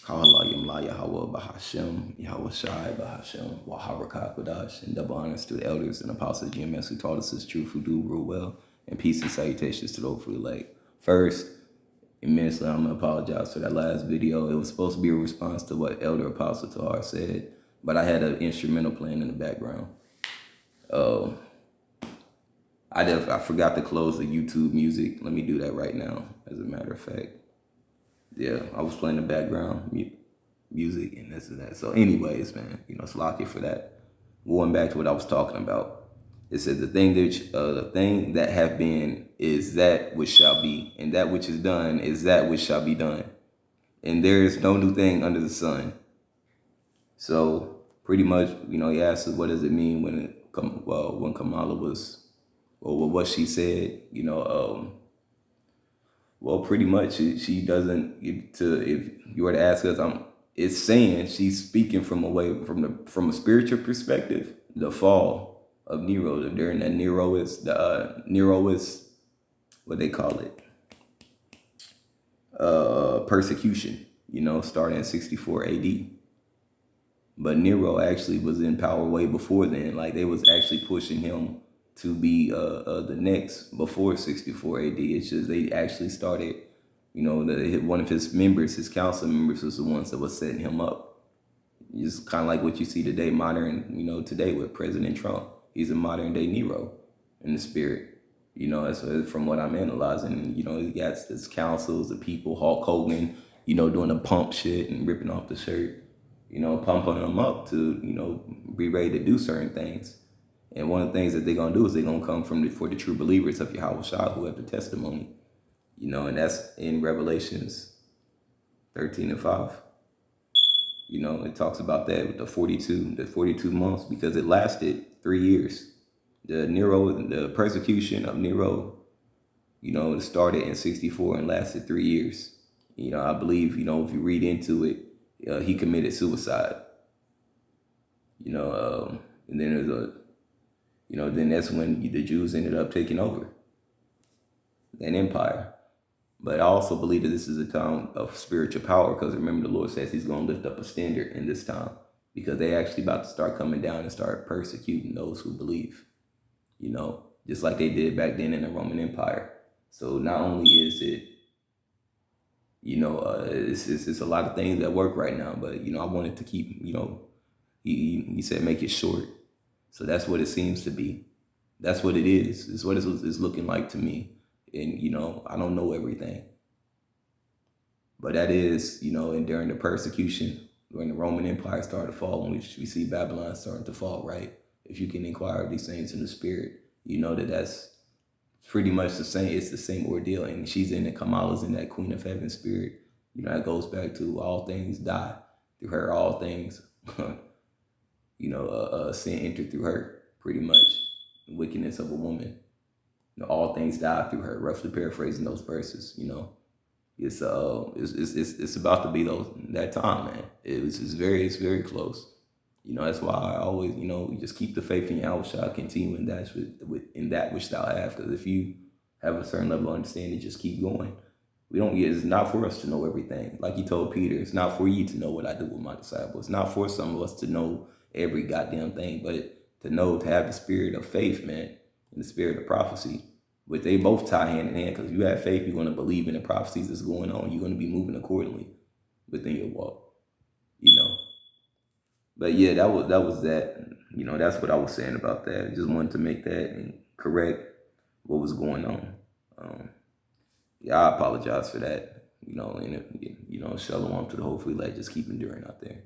Kahalayim La Yahweh Bahashem, Yahweh Shai Bahashem, Waharakah Kodash, and double honors to the elders and apostles GMS who taught us this truth, who do rule well, and peace and salutations to those who elect. First, immensely, I'm going to apologize for that last video. It was supposed to be a response to what Elder Apostle Tahar said, but I had an instrumental playing in the background. I forgot to close the YouTube music. Let me do that right now, as a matter of fact. Yeah, I was playing the background music and this and that. So anyways, man, slaki for that. Going back to what I was talking about. It says the thing that have been is that which shall be, and that which is done is that which shall be done. And there is no new thing under the sun. So pretty much, he asked us, what does it mean when Kamala was, or what she said, well, pretty much she doesn't. If you were to ask us, it's saying she's speaking from a spiritual perspective. The fall of Nero, during that Neroist, what they call it, persecution. Starting in 64 AD. But Nero actually was in power way before then. Like, they was actually pushing him to be the next before 64 AD. It's just they actually started, one of his members, his council members, was the ones that was setting him up. It's kind of like what you see today, today with President Trump. He's a modern day Nero in the spirit. That's from what I'm analyzing. He got his councils, the people, Hulk Hogan, doing the pump shit and ripping off the shirt, pumping them up to, be ready to do certain things. And one of the things that they're going to do is they're going to come for the true believers of Yahweh Shah who have the testimony. And that's in Revelations 13:5. It talks about that with the 42 months, because it lasted 3 years. The persecution of Nero, started in 64 and lasted 3 years. I believe, if you read into it, he committed suicide. And then there's then that's when the Jews ended up taking over an empire. But I also believe that this is a time of spiritual power, because remember, the Lord says he's going to lift up a standard in this time, because they actually about to start coming down and start persecuting those who believe, just like they did back then in the Roman Empire. So not only is it, it's a lot of things that work right now, but, I wanted to keep, he said, make it short. So that's what it seems to be. That's what it is. It's what it's looking like to me. And, I don't know everything. But that is, and during the persecution, when the Roman Empire started to fall, when we see Babylon starting to fall, right? If you can inquire of these things in the spirit, that's pretty much the same. It's the same ordeal. And she's in Kamala's in that Queen of Heaven spirit. That goes back to all things die. Through her, all things sin entered through her, pretty much. The wickedness of a woman. All things die through her. Roughly paraphrasing those verses, It's about to be that time, man. It's very close. That's why I always, you just keep the faith in Yahweh Shah, continue in that which thou have. Because if you have a certain level of understanding, just keep going. It's not for us to know everything. Like he told Peter, it's not for you to know what I do with my disciples. It's not for some of us to know every goddamn thing, but to have the spirit of faith, man, and the spirit of prophecy. But they both tie hand in hand, because if you have faith, you're going to believe in the prophecies that's going on. You're going to be moving accordingly within your walk, But yeah, that was that. That's what I was saying about that. I just wanted to make that and correct what was going on. I apologize for that. And Shalawam to the whole free, just keep enduring out there.